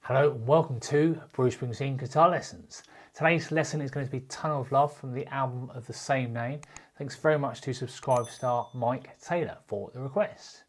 Hello and welcome to Bruce Springsteen Guitar Lessons. Today's lesson is going to be Tunnel of Love from the album of the same name. Thanks very much to subscribe star Mike Taylor for the request.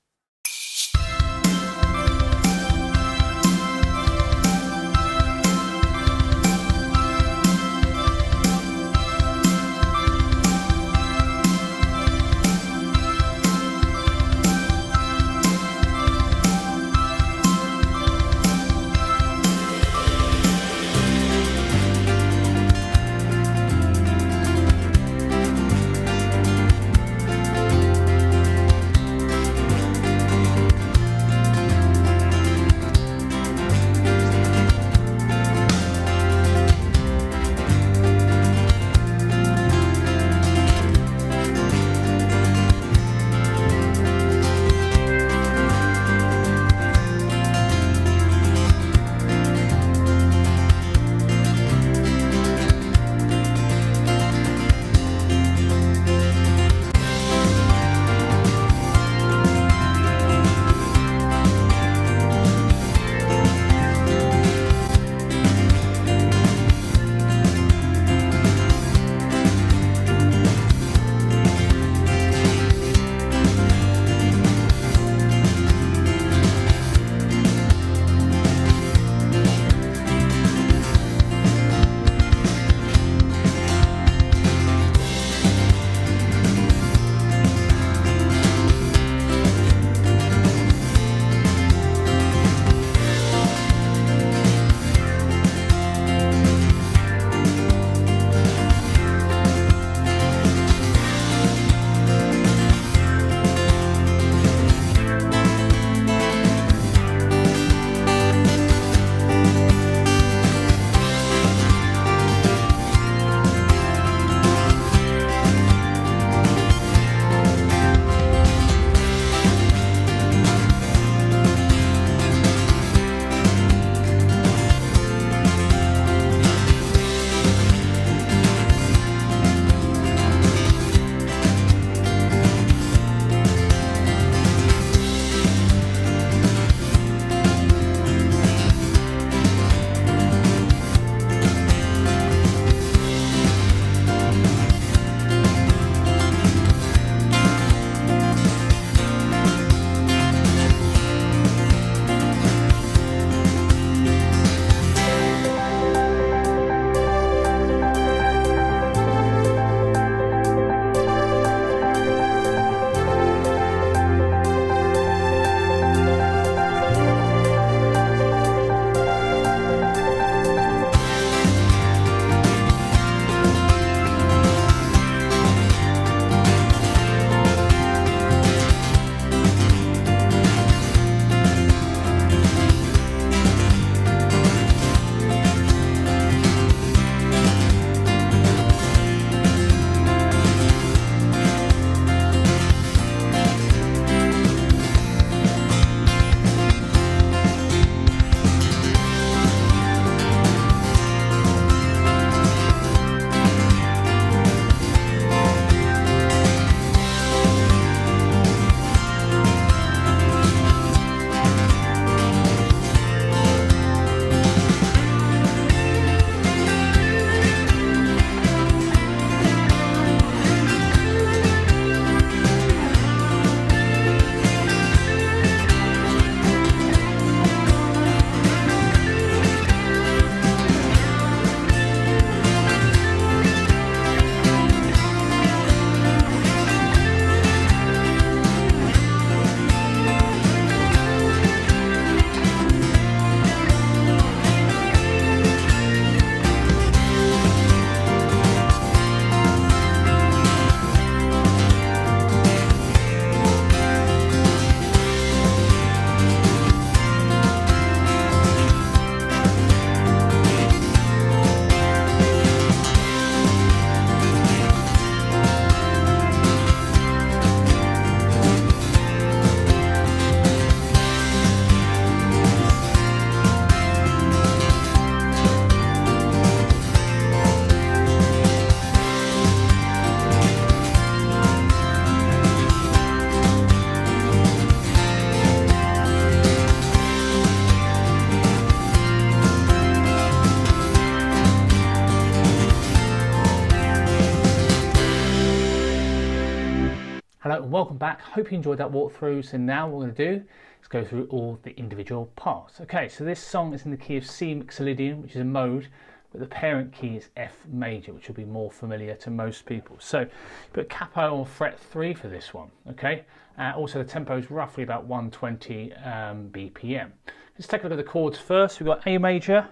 Hello and welcome back. Hope you enjoyed that walkthrough. So now what we're going to do is go through all the individual parts. Okay, so this song is in the key of C mixolydian, which is a mode, but the parent key is F major, which will be more familiar to most people. So put capo on fret 3 for this one. Okay, also the tempo is roughly about 120 BPM. Let's take a look at the chords first. We've got A major.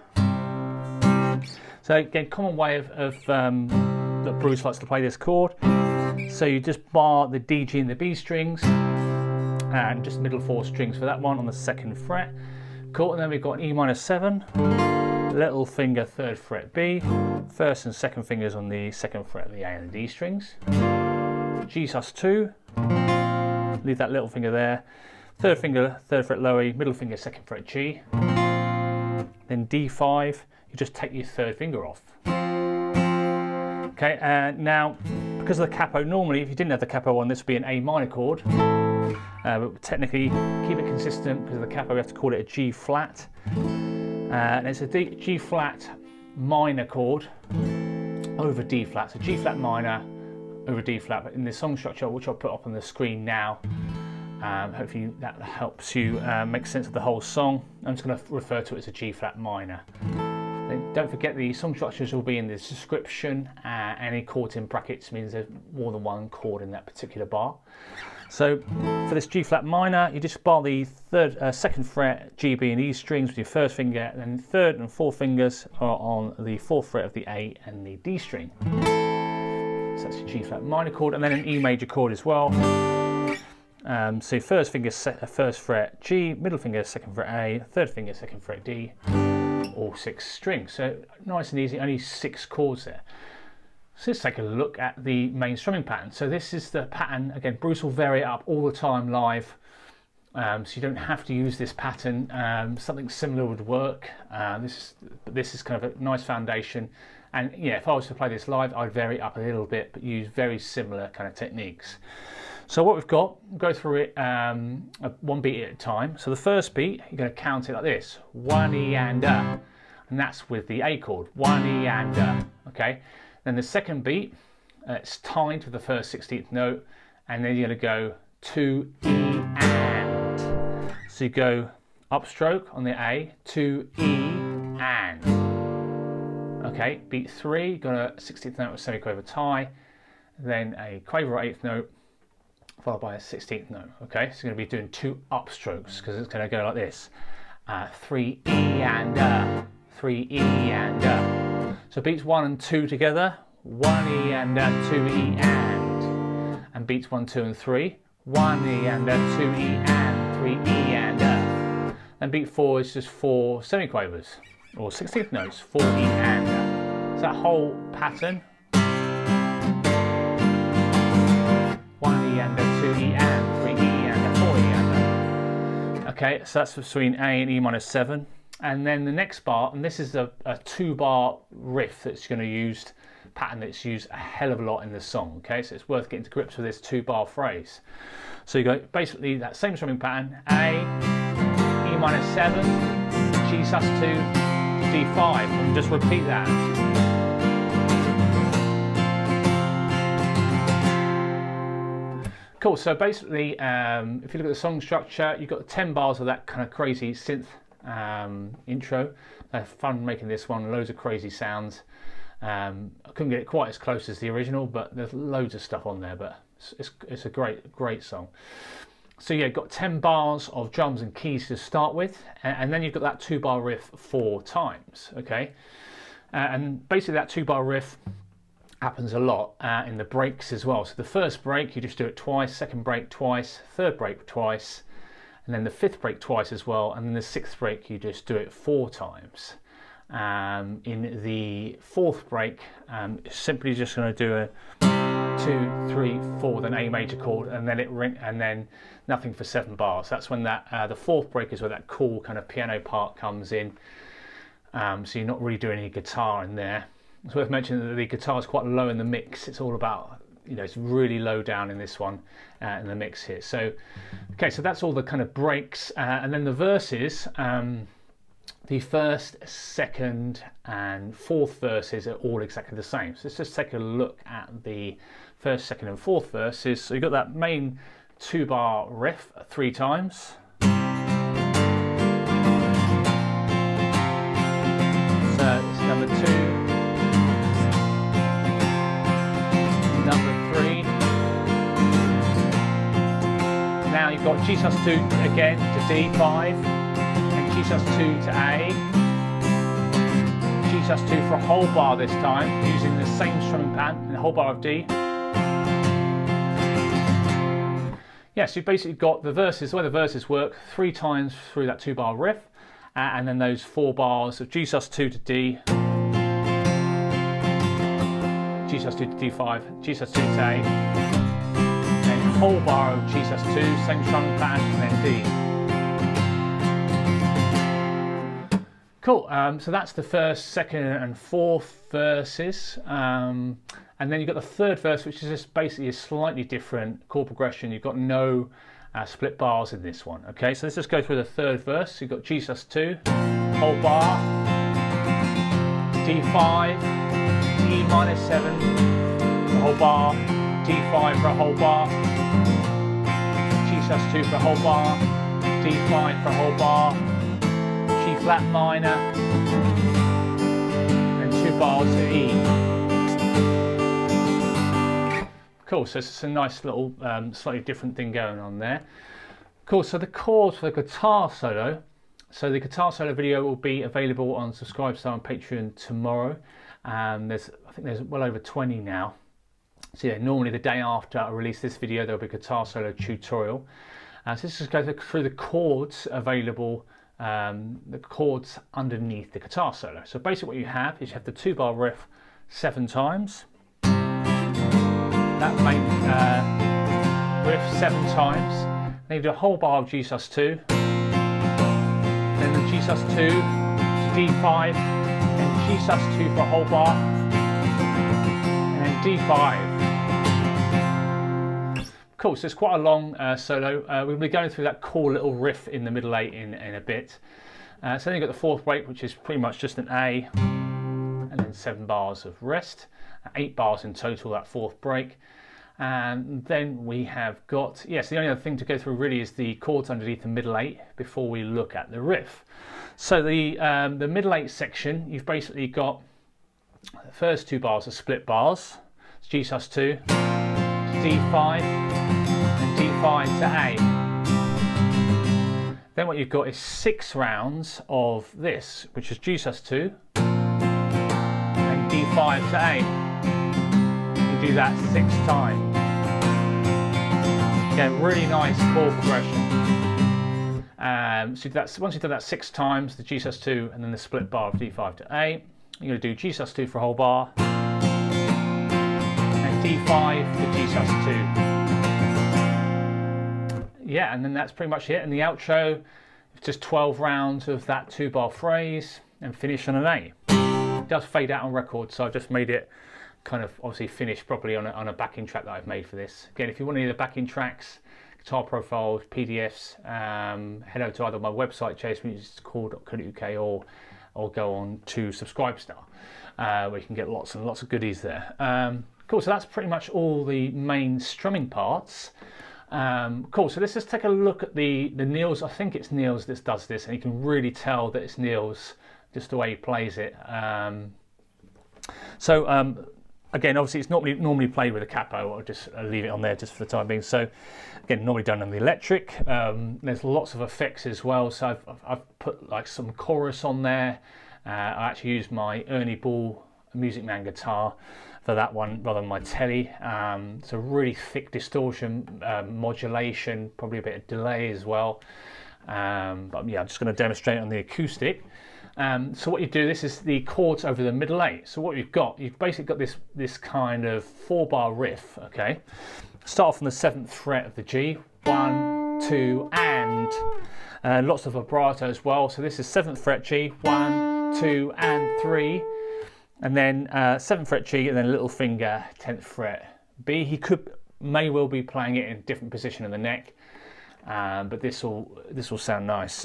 So again, common way of that Bruce likes to play this chord. So you just bar the D, G and the B strings and just middle 4 strings for that one on the 2nd fret. Cool, and then we've got an E minor 7, little finger 3rd fret B, 1st and 2nd fingers on the 2nd fret of the A and the D strings. G sus2, leave that little finger there, 3rd finger 3rd fret low E, middle finger 2nd fret G. Then D5, you just take your 3rd finger off. Okay, now because of the capo, normally if you didn't have the capo on, this would be an A minor chord. But technically, keep it consistent because of the capo, we have to call it a G flat. And it's a G flat minor chord over D flat. So G flat minor over D flat. But in the song structure, which I'll put up on the screen now, hopefully that helps you make sense of the whole song. I'm just going to refer to it as a G flat minor. Don't forget the song structures will be in the description. Any chords in brackets means there's more than one chord in that particular bar. So for this G flat minor, you just bar the 2nd fret G, B and E strings with your 1st finger, and then 3rd and 4th fingers are on the 4th fret of the A and the D string. So that's your G flat minor chord, and then an E major chord as well. So 1st finger 1st fret G, middle finger 2nd fret A, 3rd finger 2nd fret D. All 6 strings, so nice and easy, only 6 chords there. So let's take a look at the main strumming pattern. So this is the pattern, again Bruce will vary it up all the time live, so you don't have to use this pattern. Something similar would work. This is kind of a nice foundation, and yeah, if I was to play this live I'd vary it up a little bit but use very similar kind of techniques. So what we've got, we'll go through it one beat at a time. So the first beat, you're going to count it like this: 1 E and A, and that's with the A chord, 1 E and A, okay? Then the second beat, it's timed to the first 16th note, and then you're going to go 2 E and. So you go upstroke on the A, 2 E and. Okay, beat 3, you're going to 16th note with semiquaver tie, then a quaver or 8th note, followed by a 16th note. Okay, so you're going to be doing 2 upstrokes because it's going to go like this: 3 E and A, 3 E and A. So beats 1 and 2 together: 1 E and A, 2 E and beats 1, 2 and 3: 1 E and A, 2 E and 3 E and A. And beat 4 is just 4 semiquavers or 16th notes: 4 E and A. So that whole pattern. 1 E and A, 2 E and 3 E and A, 4 E and A. Okay, so that's between A and E minor 7. And then the next bar, and this is a 2-bar riff that's going to use, pattern that's used a hell of a lot in the song. Okay, so it's worth getting to grips with this 2-bar phrase. So you go basically that same strumming pattern: A, E minor 7, G sus2, D5, and just repeat that. Cool, so basically if you look at the song structure, you've got 10 bars of that kind of crazy synth intro. Fun making this one, loads of crazy sounds. I couldn't get it quite as close as the original, but there's loads of stuff on there, but it's a great song. So yeah, you've got 10 bars of drums and keys to start with, and then you've got that 2-bar riff 4 times, okay? And basically that 2-bar riff happens a lot in the breaks as well. So the first break you just do it twice, second break twice, third break twice, and then the 5th break twice as well, and then the 6th break you just do it 4 times. In the 4th break, simply just going to do a 2, 3, 4, then A major chord, and then and then nothing for 7 bars. That's when that the 4th break is where that cool kind of piano part comes in. So you're not really doing any guitar in there. It's worth mentioning that the guitar is quite low in the mix. It's all about, you know, it's really low down in this one in the mix here. So, okay, so that's all the kind of breaks, and then the verses. the first, second and fourth verses are all exactly the same. So let's just take a look at the first, second and fourth verses. So you've got that main 2-bar riff 3 times. So it's number 2, number 3. Now you've got G sus2 again to D5, and G sus2 to A, G sus2 for a whole bar this time, using the same strumming pattern and a whole bar of D. Yeah, so you've basically got the verses, the way the verses work, 3 times through that 2-bar riff, and then those 4 bars of G sus2 to D, G sus2 to D5, G sus2 to A, then whole bar of G sus2, same strumming pattern, and then D. Cool, so that's the first, second and fourth verses. And then you've got the third verse, which is just basically a slightly different chord progression. You've got no split bars in this one. Okay, so let's just go through the third verse. So you've got G sus2, whole bar, D5, E minor 7, the whole bar, D5 for a whole bar, G sus2 for a whole bar, D5 for a whole bar, G flat minor, and 2 bars of E. Cool, so it's a nice little slightly different thing going on there. Cool, so the chords for the guitar solo. So the guitar solo video will be available on Subscribestar and Patreon tomorrow. I think there's well over 20 now. So yeah, normally the day after I release this video, there'll be a guitar solo tutorial. So let's just go through the chords available, the chords underneath the guitar solo. So basically what you have is you have the 2-bar riff 7 times. That main riff 7 times. Then you do a whole bar of G sus2, then the G sus2 to D5, and G sus2 for a whole bar, and then D5. Cool, so it's quite a long solo. We'll be going through that cool little riff in the middle 8 in a bit. So then you've got the fourth break, which is pretty much just an A, and then 7 bars of rest. 8 bars in total, that fourth break. And then we have got, yes, the only other thing to go through really is the chords underneath the middle 8 before we look at the riff. So the middle 8 section, you've basically got the first 2 bars are split bars. It's G sus2 to D5 and D5 to A. Then what you've got is 6 rounds of this, which is G sus2 and D5 to A. You do that 6 times. Again, really nice chord progression. So once you've done that 6 times, the G sus2 and then the split bar of D5 to A, you're going to do G sus2 for a whole bar and D5 for G sus2. Yeah, and then that's pretty much it. And the outro, it's just 12 rounds of that 2-bar phrase and finish on an A. It does fade out on record, so I've just made it kind of obviously finished properly on a backing track that I've made for this. Again, if you want any of the backing tracks, guitar profiles, PDFs, head over to either my website, chasemusicchord.co.uk, or go on to Subscribestar, where you can get lots and lots of goodies there. Cool, so that's pretty much all the main strumming parts. Cool, so let's just take a look at the Niels. I think it's Niels that does this, and you can really tell that it's Niels just the way he plays it. Again, obviously it's normally played with a capo. I'll just leave it on there just for the time being. So again, normally done on the electric. There's lots of effects as well. So I've put like some chorus on there. I actually used my Ernie Ball Music Man guitar for that one rather than my telly. So really thick distortion, modulation, probably a bit of delay as well. But yeah, I'm just going to demonstrate on the acoustic. So what you do, this is the chords over the middle 8. So what you've basically got this kind of 4-bar riff, okay? Start off on the 7th fret of the G, 1, 2, and lots of vibrato as well. So this is 7th fret G, 1, 2, and 3, and then 7th fret G, and then little finger, 10th fret B. He may well be playing it in a different position in the neck, but this will sound nice.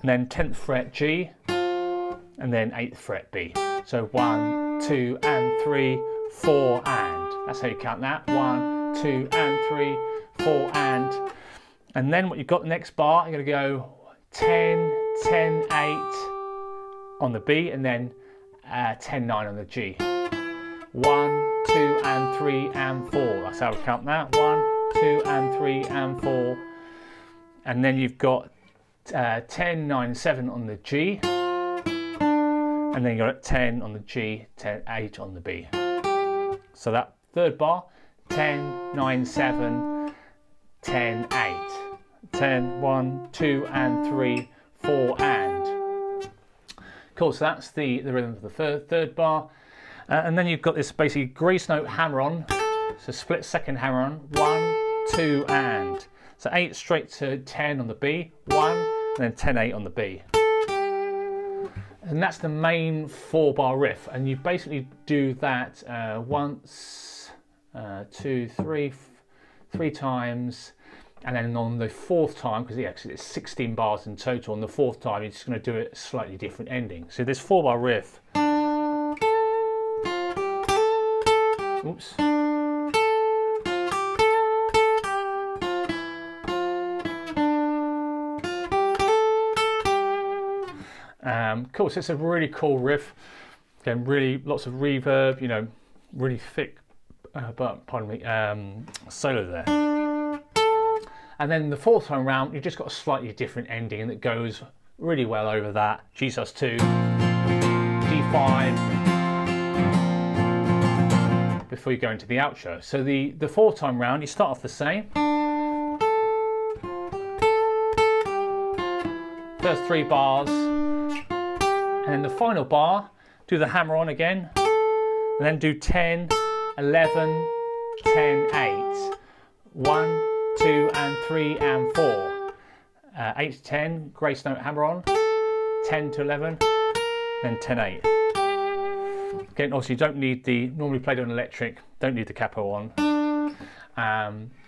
and then 10th fret G, and then 8th fret B. So 1, 2 and 3, 4 and. That's how you count that. 1, 2 and 3, 4 and then what you've got the next bar, you're going to go 10, 10, 8 on the B, and then 10, 9 on the G. 1, 2 and 3 and 4. That's how we count that. 1, 2 and 3 and 4. And then you've got 10, 9, 7 on the G. And then you've got 10 on the G, 10, 8 on the B. So that third bar, 10, 9, 7, 10, 8. 10, 1, 2 and 3, 4 and. Cool, so that's the rhythm of the third bar. And then you've got this basically grace note hammer on, so split second hammer on, 1, 2 and. So 8 straight to 10 on the B, 1, and then 10, 8 on the B. And that's the main 4-bar riff, and you basically do that once, 2, 3 times, and then on the 4th time, because it's 16 bars in total, on the 4th time you're just going to do it a slightly different ending. So this 4-bar riff, oops. Cool, so it's a really cool riff. Again, really lots of reverb, you know, really thick, solo there. And then the 4th time round, you've just got a slightly different ending that goes really well over that. G sus2, D5, before you go into the outro. So the 4th time round, you start off the same. First 3 bars, and then the final bar, do the hammer on again, and then do 10, 11, 10, 8. 1, 2 and 3 and 4. 8 to 10, grace note hammer on, 10 to 11, then 10, 8. Again, obviously you don't need the, normally played on electric, don't need the capo on.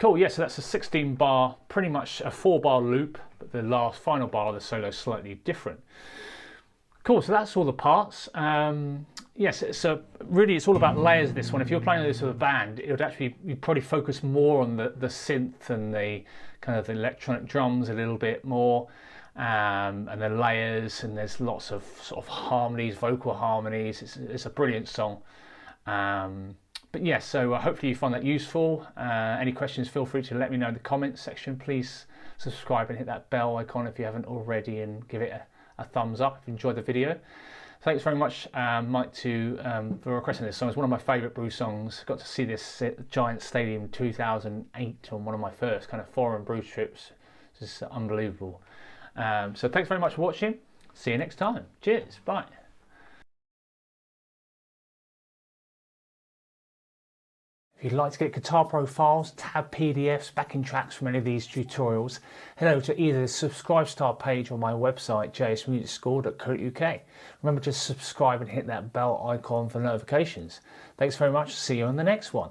Cool, yeah, so that's a 16 bar, pretty much a 4-bar loop, but the last final bar of the solo is slightly different. Cool, so that's all the parts. Yes, so really it's all about layers, this one. If you're playing this with a band, it would actually, you'd probably focus more on the synth and the kind of the electronic drums a little bit more, and the layers, and there's lots of sort of harmonies, vocal harmonies. It's a brilliant song. But yes, so hopefully you find that useful. Any questions, feel free to let me know in the comments section. Please subscribe and hit that bell icon if you haven't already, and give it a thumbs up if you enjoyed the video. Thanks very much, Mike, for requesting this song. It's one of my favourite Bruce songs. Got to see this at Giant Stadium in 2008 on one of my first kind of foreign Bruce trips. It's just unbelievable. So thanks very much for watching. See you next time. Cheers. Bye. If you'd like to get Guitar Pro files, tab PDFs, backing tracks from any of these tutorials, head over to either the Subscribe Star page or my website, jsmusicschool.co.uk. Remember to subscribe and hit that bell icon for notifications. Thanks very much. See you on the next one.